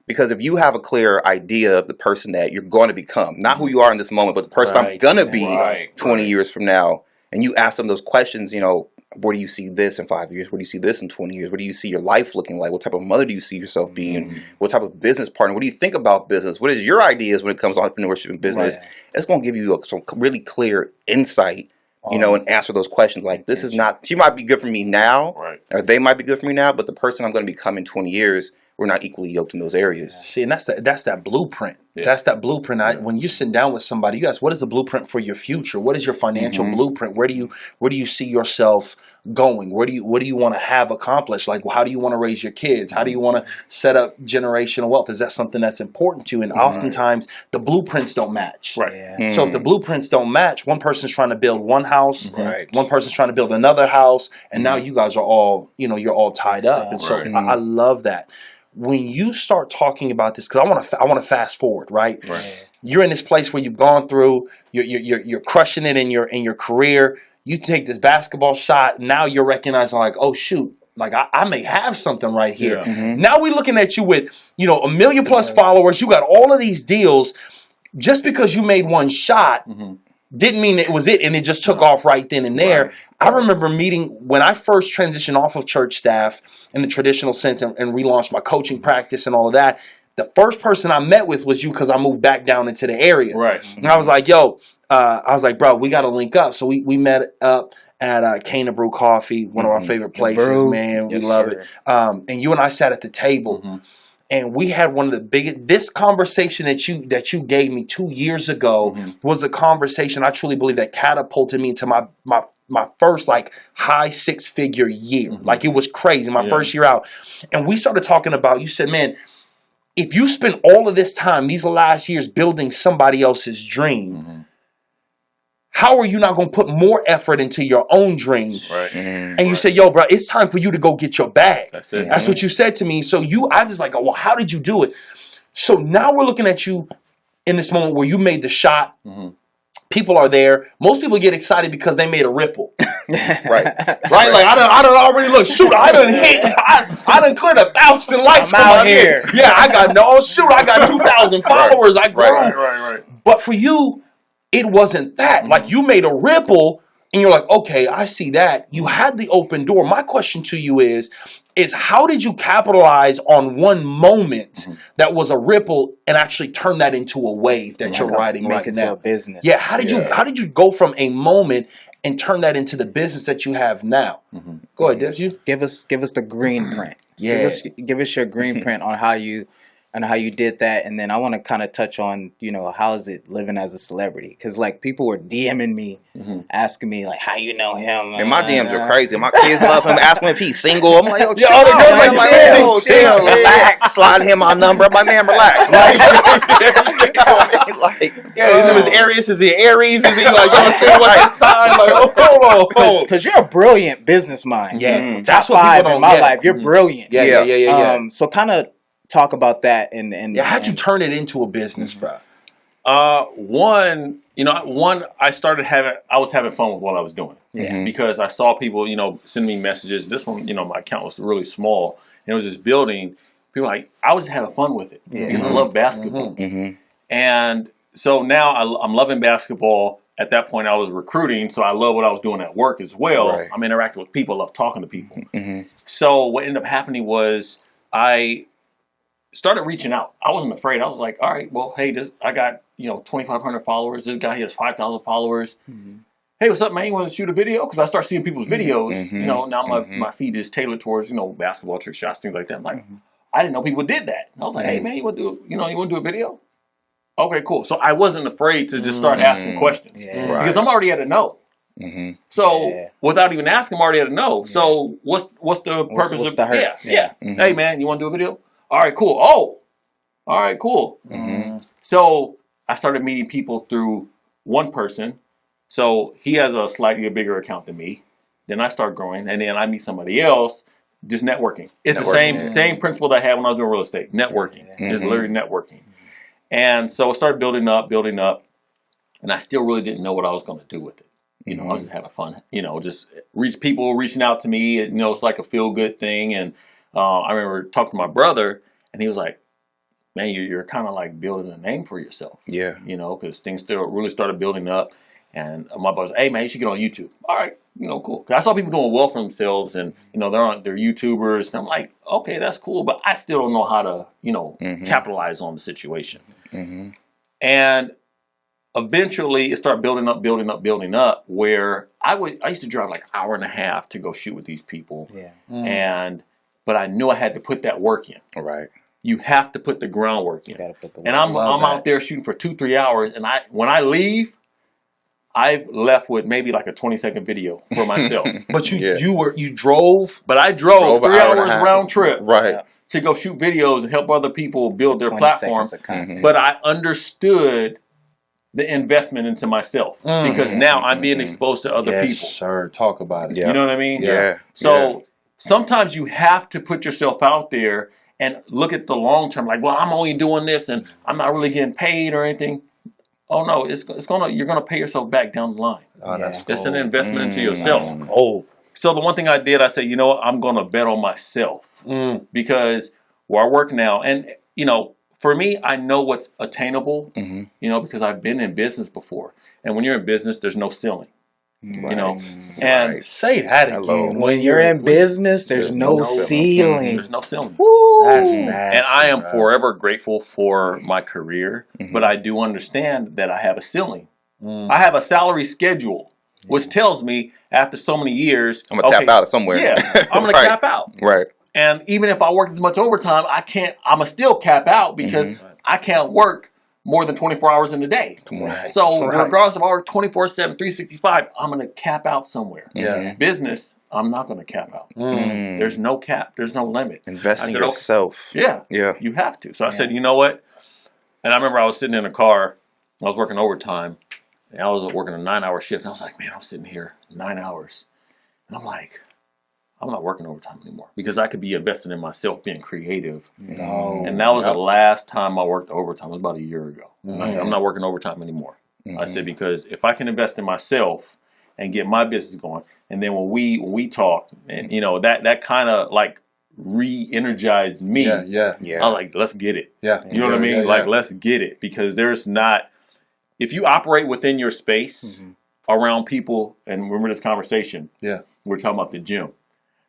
because if you have a clear idea of the person that you're going to become, not who you are in this moment, but the person I'm going to be 20 years from now, and you ask them those questions, you know, where do you see this in 5 years? Where do you see this in 20 years? Where do you see your life looking like? What type of mother do you see yourself being? What type of business partner? What do you think about business? What is your ideas when it comes to entrepreneurship and business? It's going to give you some really clear insight, you know, and answer those questions. Like, this is not, she might be good for me now, or they might be good for me now, but the person I'm going to become in 20 years, we're not equally yoked in those areas. See, and that's that blueprint. That's that blueprint. When you sit down with somebody, you ask, what is the blueprint for your future? What is your financial blueprint? Where do you see yourself going? What do you want to have accomplished? Like, how do you want to raise your kids? How do you want to set up generational wealth? Is that something that's important to you? And oftentimes the blueprints don't match. So if the blueprints don't match, one person's trying to build one house, one person's trying to build another house, and now you guys are all, you're all tied up. And so I love that. When you start talking about this, because I want to fast forward, right? You're in this place where you've gone through, you're crushing it in your career. You take this basketball shot, now you're recognizing like, oh shoot, like I may have something right here. Now we're looking at you with, 1 million plus followers. You got all of these deals. Just because you made one shot didn't mean it was it, and it just took off right then and there. I remember meeting when I first transitioned off of church staff in the traditional sense and relaunched my coaching practice and all of that. The first person I met with was you because I moved back down into the area. And I was like, bro, we got to link up. So we met up at Cane and Brew Coffee, one of our favorite places, man. We love it. And you and I sat at the table. And we had one of the biggest. This conversation that you gave me 2 years ago was a conversation I truly believe that catapulted me into my first like high 6-figure year. Like, it was crazy. My first year out, and we started talking about. You said, man, if you spend all of this time, these last years, building somebody else's dream, how are you not going to put more effort into your own dreams? And you say, yo, bro, it's time for you to go get your bag. That's it. That's what you said to me. So I was like, oh, well, how did you do it? So now we're looking at you in this moment where you made the shot. People are there. Most people get excited because they made a ripple. Right? Like, I done already look, shoot, I done cleared 1,000 likes from out here. Yeah, I got 2,000 followers. I grew. But for you, it wasn't that. Like, you made a ripple and you're like, okay, I see that. You had the open door. My question to you is how did you capitalize on one moment that was a ripple and actually turn that into a wave that you're riding right now? Make it to a business. Yeah, how did you go from a moment and turn that into the business that you have now? Go ahead, Debs. You give us the green print. Give us your green print on how you did that, and then I want to kind of touch on, how is it living as a celebrity? Because like people were DMing me, asking me like, how you know him? And my DMs are crazy. My kids love him. Ask him if he's single. I'm like, yo, chill out, chill, relax. Slide him my number. I'm like, man, relax. His name is Arius. Is he Aries? Is he like, what's his sign? Like, hold on. Because you're a brilliant business mind. Yeah, Top 5 in my life. You're brilliant. Yeah. So kind of talk about that. And how'd you turn it into a business, bro? One, I was having fun with what I was doing. Yeah. Because I saw people, send me messages. This one, my account was really small, and it was just building. People like, I was just having fun with it because I love basketball. And so now I'm loving basketball. At that point, I was recruiting, so I love what I was doing at work as well. Right. I'm interacting with people, love talking to people. So what ended up happening was I started reaching out. I wasn't afraid. I was like, all right, well, hey, I got 2,500 followers. This guy, he has 5,000 followers. Hey, what's up, man? You want to shoot a video? Because I start seeing people's videos. Now my feed is tailored towards basketball trick shots, things like that. I'm like, I didn't know people did that. I was like, hey, man, you want to do a video? Okay, cool. So I wasn't afraid to just start asking questions because I'm already at a no. So without even asking, I'm already at a no. So what's the purpose what's of the hurt? Hey, man, you want to do a video? All right, cool. Oh, all right, cool. So I started meeting people through one person. So he has a slightly bigger account than me. Then I start growing, and then I meet somebody else. Just networking. It's the same principle that I had when I was doing real estate. Networking. It's literally networking. And so it started building up, and I still really didn't know what I was going to do with it. I was just having fun. Just reaching out to me. It's like a feel good thing. And I remember talking to my brother, and he was like, "Man, you're kind of like building a name for yourself." Yeah. Because things still really started building up. And my brother said, "Hey, man, you should get on YouTube." All right, cool. Because I saw people doing well for themselves, and they're YouTubers. And I'm like, okay, that's cool, but I still don't know how to capitalize on the situation. And eventually, it started building up. Where I used to drive like an hour and a half to go shoot with these people. Yeah. But I knew I had to put that work in. Right. You have to put the groundwork in. You gotta put the work. And I'm out there shooting for 2-3 hours, and when I leave, I've left with maybe like a 20-second video for myself. But you drove? But I drove 3 hours round trip to go shoot videos and help other people build their platform. But I understood the investment into myself because now I'm being exposed to other people. Sir, talk about it. You know what I mean? Yeah. So sometimes you have to put yourself out there and look at the long term. Like, well, I'm only doing this and I'm not really getting paid or anything. Oh no, you're gonna pay yourself back down the line. Oh, that's cool. It's an investment into yourself. Oh. So the one thing I did, I said, I'm gonna bet on myself because where I work now, and for me, I know what's attainable. Because I've been in business before, and when you're in business, there's no ceiling. And say that again. When you're in business, there's no ceiling. There's no ceiling. That's nasty, and I am forever grateful for my career, but I do understand that I have a ceiling. I have a salary schedule, which tells me after so many years, I'm gonna tap out somewhere. Yeah, I'm gonna cap out. Right. And even if I work as much overtime, I'm gonna still cap out because I can't work more than 24 hours in a day. So regardless of our 24/7, 365, I'm going to cap out somewhere. Business, I'm not going to cap out. There's no cap. There's no limit. Invest in yourself. Yeah. You have to. So I said, you know what? And I remember I was sitting in a car. I was working overtime. And I was working a 9-hour shift. And I was like, man, I'm sitting here 9 hours. And I'm like, I'm not working overtime anymore because I could be investing in myself, being creative. And that was the last time I worked overtime. It was about a year ago. And I said, I'm not working overtime anymore. I said, because if I can invest in myself and get my business going, and then when we talked, and that kind of like re-energized me. I was like, let's get it. You know what I mean? Like, let's get it, because there's not, if you operate within your space around people, and remember this conversation. We're talking about the gym.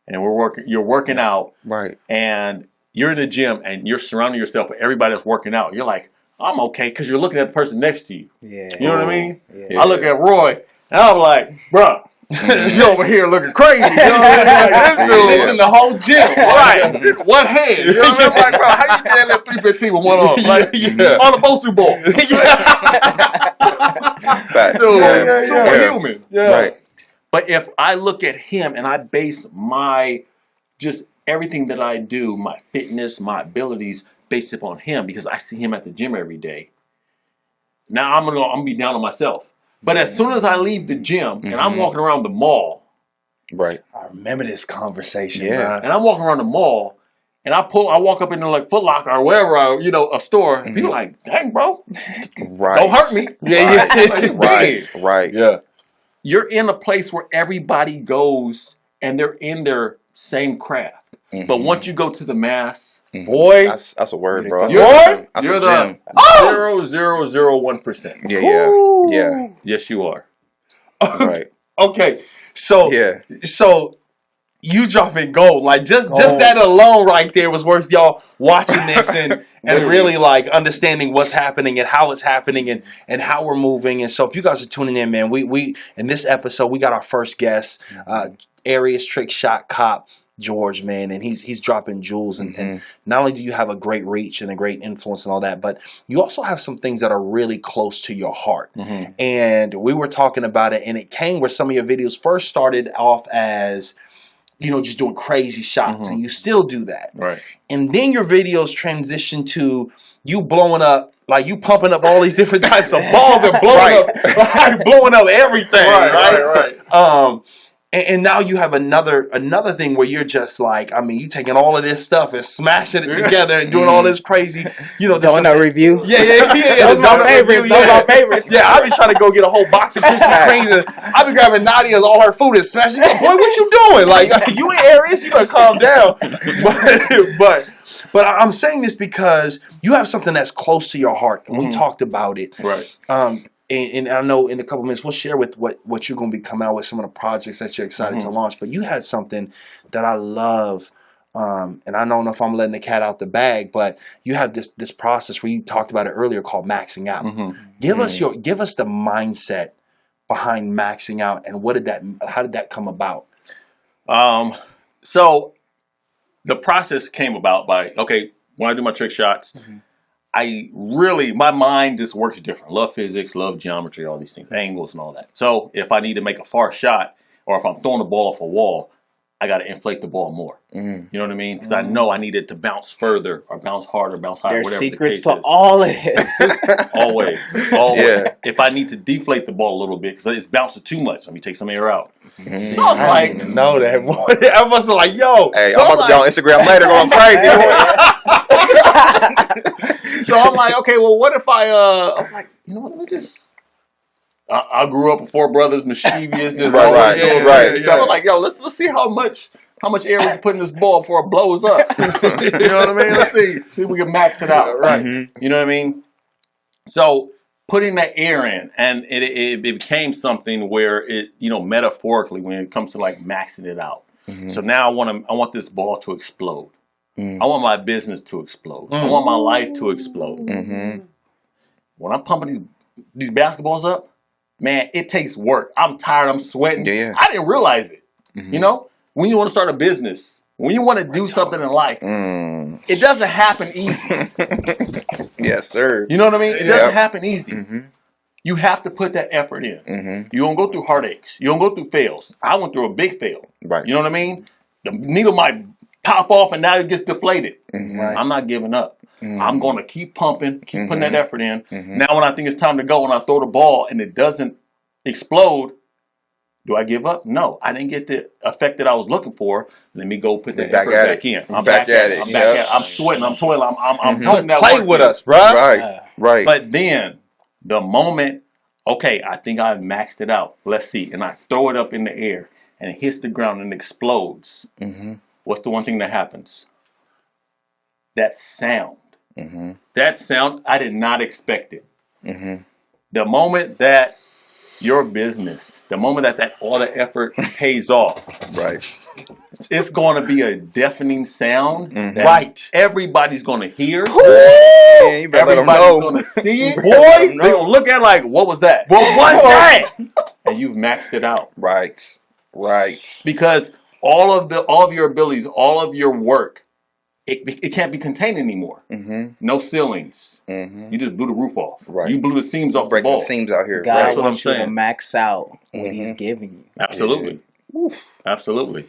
And you're working out, right? And you're in the gym and you're surrounding yourself with everybody that's working out. You're like, I'm okay, because you're looking at the person next to you. You know what I mean? I look at Roy and I'm like, bro, you over here looking crazy. You know what I mean? Like, this dude in the whole gym, right? One hand. You know what I mean? I'm like, bro, how you doing that 315 with one arm? Like on a Bosu ball. Dude, superhuman. Right. But if I look at him and I base just everything that I do, my fitness, my abilities, based upon him, because I see him at the gym every day. Now I'm gonna be down on myself. But as soon as I leave the gym and I'm walking around the mall, I remember this conversation. And I'm walking around the mall, and I walk up into like Foot Locker or wherever, a store. People like, dang, bro, don't hurt me. Right. Yeah. You're in a place where everybody goes and they're in their same craft. But once you go to the mass, boy, that's a word, bro. You're the 0.001%. Yeah. Yes, you are. Right. Okay. So you dropping gold. Like just that alone right there was worth y'all watching this and really like understanding what's happening and how it's happening and how we're moving. And so if you guys are tuning in, man, we in this episode we got our first guest, Arius Trick Shot Cop George, man, and he's dropping jewels and not only do you have a great reach and a great influence and all that, but you also have some things that are really close to your heart. And we were talking about it, and it came where some of your videos first started off as just doing crazy shots, and you still do that. Right. And then your videos transition to you blowing up, like you pumping up all these different types of balls and blowing up everything. Right. And now you have another thing where you're just like, I mean, you taking all of this stuff and smashing it together and doing all this crazy, donut review. Yeah. Those are my favorites. Those are my favorites. Yeah, I be trying to go get a whole box of Krispy Kremes and I be grabbing Nadia's all her food and smashing it. Boy, what you doing? Like, you ain't Arius, you gotta calm down. But I'm saying this because you have something that's close to your heart, and we talked about it. Right. And I know in a couple minutes we'll share with what you're going to be coming out with, some of the projects that you're excited to launch. But you had something that I love, and I don't know if I'm letting the cat out the bag, but you have this process where you talked about it earlier called maxing out. Give us the mindset behind maxing out, and how did that come about? So the process came about by when I do my trick shots. My mind just works different. Love physics, love geometry, all these things, angles and all that. So if I need to make a far shot, or if I'm throwing the ball off a wall, I got to inflate the ball more. You know what I mean? Because I know I need it to bounce further or bounce harder, bounce higher, There's whatever secrets the case to is. all of this. Always. Yeah. If I need to deflate the ball a little bit because it's bouncing too much, let me take some air out. So I was like, know that. I was like, yo. Hey, I'm about to be on Instagram later going crazy. So I'm like, okay, well, what if I was like, let me just. I grew up with 4 brothers, mischievous, and right. I was like, yo, let's see how much air we can put in this ball before it blows up. You know what I mean? Let's see if we can max it out, right? You know what I mean? So putting that air in, and it became something where it, metaphorically, when it comes to like maxing it out. So now I want this ball to explode. I want my business to explode. I want my life to explode. When I'm pumping these basketballs up, man, it takes work. I'm tired. I'm sweating. Yeah. I didn't realize it. When you want to start a business, when you want to do something in life, it doesn't happen easy. Yes, sir. You know what I mean? It doesn't happen easy. You have to put that effort in. You don't go through heartaches. You don't go through fails. I went through a big fail. Right. You know what I mean? The needle might pop off and now it gets deflated. I'm not giving up. I'm going to keep pumping, keep putting that effort in. Now when I think it's time to go and I throw the ball and it doesn't explode, do I give up? No, I didn't get the effect that I was looking for. Let me go put that effort back in. I'm back at it. I'm sweating. I'm toiling. I'm putting that play work with in. us, bro. Right. But then the moment, I think I've maxed it out. Let's see. And I throw it up in the air and it hits the ground and explodes. What's the one thing that happens? That sound. That sound, I did not expect it. The moment that your business, the moment that all the effort pays off, it's going to be a deafening sound that everybody's going to hear. You better let them Everybody's know. going to see it. Boy, they're going to look at it like, what was that? What was that? And you've maxed it out. Right. Because all of your abilities, all of your work, it can't be contained anymore. No ceilings. You just blew the roof off. You blew the seams off the ball. Breaking the seams out here. God wants you to max out what He's giving you. Absolutely. Absolutely.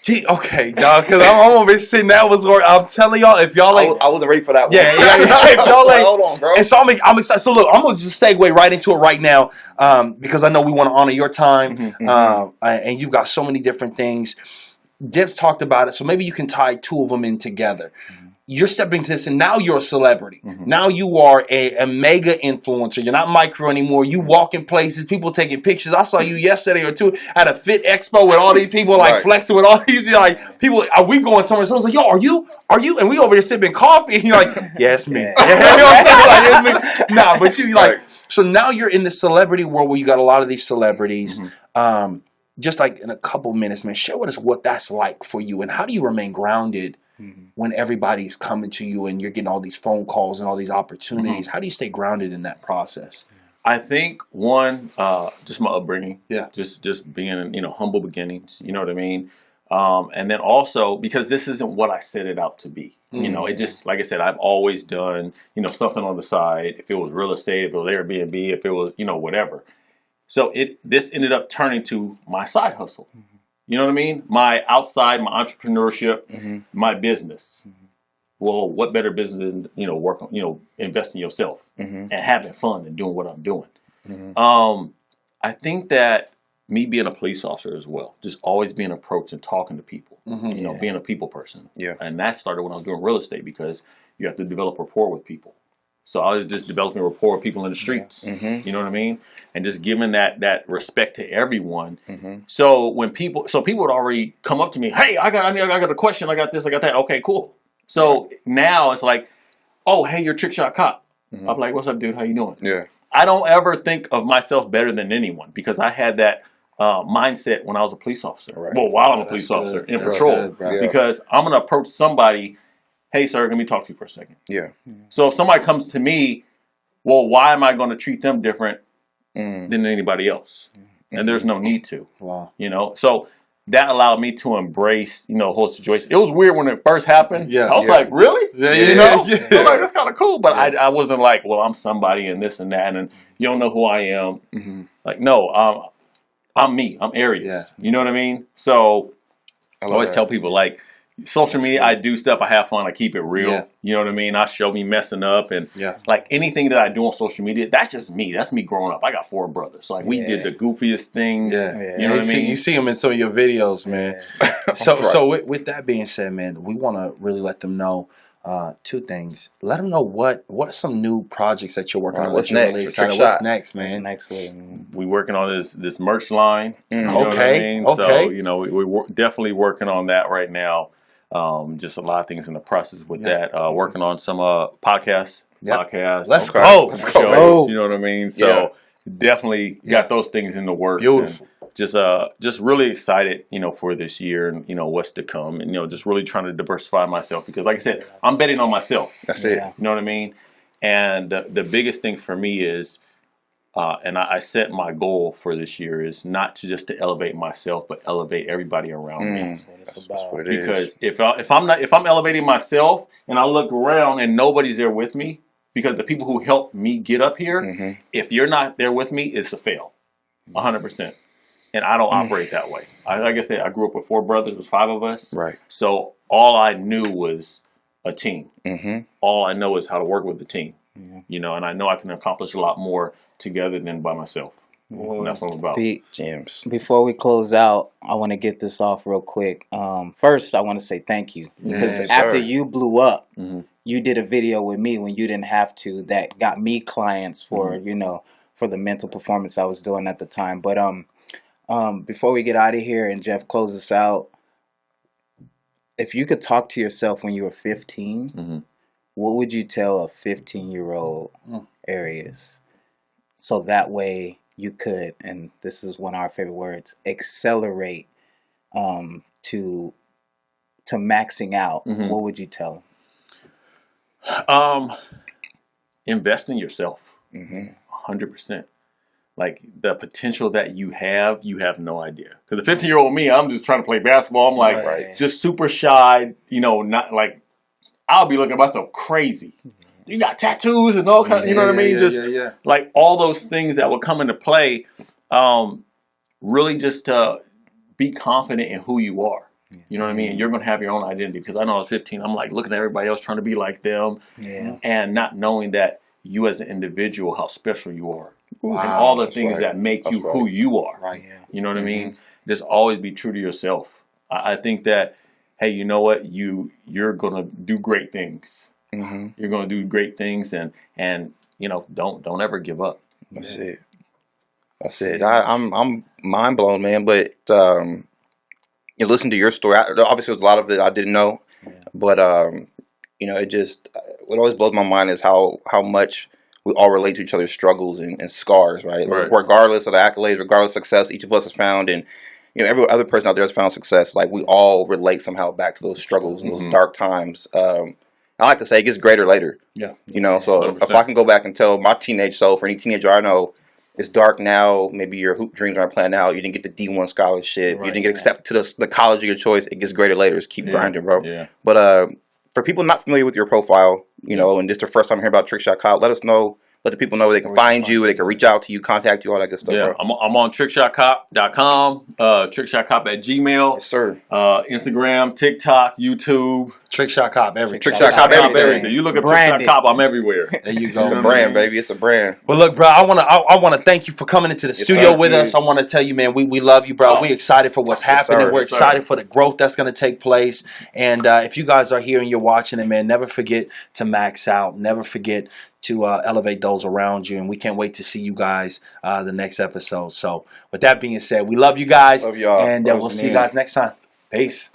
Gee, okay, y'all, because I'm gonna be sitting. I'm telling y'all, if y'all like, I wasn't ready for that one. If y'all like, hold on, bro. And so I'm excited. So look, I'm gonna just segue right into it right now, because I know we want to honor your time, and you've got so many different things. Dibs talked about it, so maybe you can tie two of them in together. You're stepping into this, and now you're a celebrity. Now you are a mega influencer. You're not micro anymore. You walk in places, people taking pictures. I saw you yesterday or two at a Fit Expo with all these people like flexing with all these like people. Are we going somewhere? Someone's like, "Yo, are you?" And we over here sipping coffee. And you're like, "Yeah, it's me." You know what I'm saying? Like, it's me. Nah, but you like. So now you're in the celebrity world where you got a lot of these celebrities. Just like in a couple minutes, man, share with us what that's like for you, and how do you remain grounded when everybody's coming to you and you're getting all these phone calls and all these opportunities? How do you stay grounded in that process? I think one, just my upbringing. Yeah. Just being, humble beginnings. You know what I mean? And then also because this isn't what I set it out to be. It just, like I said, I've always done, something on the side. If it was real estate, if it was Airbnb, if it was, whatever. So this ended up turning to my side hustle. You know what I mean? My outside, my entrepreneurship, my business. Well, what better business than, work on, invest in yourself and having fun and doing what I'm doing. I think that me being a police officer as well, just always being approached and talking to people, being a people person. Yeah. And that started when I was doing real estate because you have to develop rapport with people. So I was just developing rapport with people in the streets, you know what I mean? And just giving that respect to everyone. So when people would already come up to me, hey, I got a question, I got this, I got that. Okay, cool. So now it's like, oh, hey, you're a trick shot cop. I'm like, what's up, dude? How you doing? Yeah. I don't ever think of myself better than anyone because I had that mindset when I was a police officer. Right. Well, while I'm a police officer in patrol, because I'm going to approach somebody. Hey, sir, let me talk to you for a second. Yeah. So if somebody comes to me, well, why am I going to treat them different than anybody else? And there's no need to. Wow. So that allowed me to embrace, the whole situation. It was weird when it first happened. Yeah. I was like, really? Yeah. I'm like, that's kind of cool. But I wasn't like, well, I'm somebody and this and that, and you don't know who I am. Like, no, I'm me. I'm Arius. Yeah. You know what I mean? So I always tell people, like, social media, I do stuff, I have fun, I keep it real. Yeah. You know what I mean? I show me messing up and like anything that I do on social media, that's just me. That's me growing up. I got 4 brothers. So like we did the goofiest things. Yeah. You know what I mean? You see them in some of your videos, man. So with that being said, man, we want to really let them know 2 things. Let them know what are some new projects that you're working on. What's next? Really what's next, man? What's next with we working on this merch line. You know what I mean? So we're definitely working on that right now. Just a lot of things in the process with that. Working on some podcasts. Let's go. Shows, you know what I mean? So definitely got those things in the works. Beautiful. And just really excited, for this year and what's to come, and just really trying to diversify myself because, like I said, I'm betting on myself. That's it. You know what I mean? And the biggest thing for me is. And I set my goal for this year is not to elevate myself, but elevate everybody around me. That's what it is. Because if I'm elevating myself and I look around and nobody's there with me, because the people who helped me get up here, if you're not there with me, it's a fail, 100%. And I don't operate that way. Like I said, I grew up with 4 brothers. There's 5 of us. Right. So all I knew was a team. All I know is how to work with the team. And I know I can accomplish a lot more together than by myself. And that's what I'm about. James. Before we close out, I want to get this off real quick. First, I want to say thank you. Because after you blew up, you did a video with me when you didn't have to that got me clients for, for the mental performance I was doing at the time. But before we get out of here and Jeff close us out, if you could talk to yourself when you were 15, what would you tell a 15-year-old Arius? So that way you could, and this is one of our favorite words, accelerate to maxing out. What would you tell them? Invest in yourself. 100%. Like the potential that you have no idea. Because the 15-year-old me, I'm just trying to play basketball. I'm like just super shy, not like, I'll be looking at myself crazy. You got tattoos and all kinds, you know what I mean? Like all those things that will come into play, really just to be confident in who you are. You know what I mean? And you're going to have your own identity. Because I know I was 15, I'm like looking at everybody else trying to be like them. And not knowing that you as an individual, how special you are. Wow, and all the things that make you who you are. You know what I mean? Just always be true to yourself. I think that, hey, you know what? You're gonna do great things. Mm-hmm. You're gonna do great things, and you know, don't ever give up. That's it. That's it. I'm mind blown, man. But you listen to your story. Obviously, there's a lot of it I didn't know, but you know, what always blows my mind is how much we all relate to each other's struggles and scars, right? Regardless of the accolades, regardless of success each of us has found, and you know, every other person out there has found success. Like we all relate somehow back to those struggles and those dark times. I like to say it gets greater later. Yeah. You know, so 100%. if I can go back and tell my teenage self or any teenager I know, it's dark now. Maybe your hoop dreams aren't planned out. You didn't get the D1 scholarship. You didn't get accepted to the college of your choice. It gets greater later. Just keep grinding, bro. Yeah. But for people not familiar with your profile, you know, and just their first time hearing about Trickshot Cop, let us know. Let the people know where they can find you, where they can reach out to you, contact you, all that good stuff. Yeah, bro. I'm on trickshotcop.com, trickshotcop@gmail. Yes, sir. Instagram, TikTok, YouTube. Trickshot Cop, everything. Trickshot Cop, everything. You look at Branded. Trickshot Cop, I'm everywhere. There you go. It's a brand, baby. It's a brand. Well, look, bro, I wanna thank you for coming into the studio thank with you. us. I want to tell you, man, we love you, bro. We excited for what's happening. sir. We're Yes, sir. excited for the growth that's going to take place. And if you guys are here and you're watching it, man, never forget to max out. Never forget to elevate those around you. And we can't wait to see you guys the next episode. So with that being said, we love you guys. Love y'all. And we'll see you guys next time. Peace.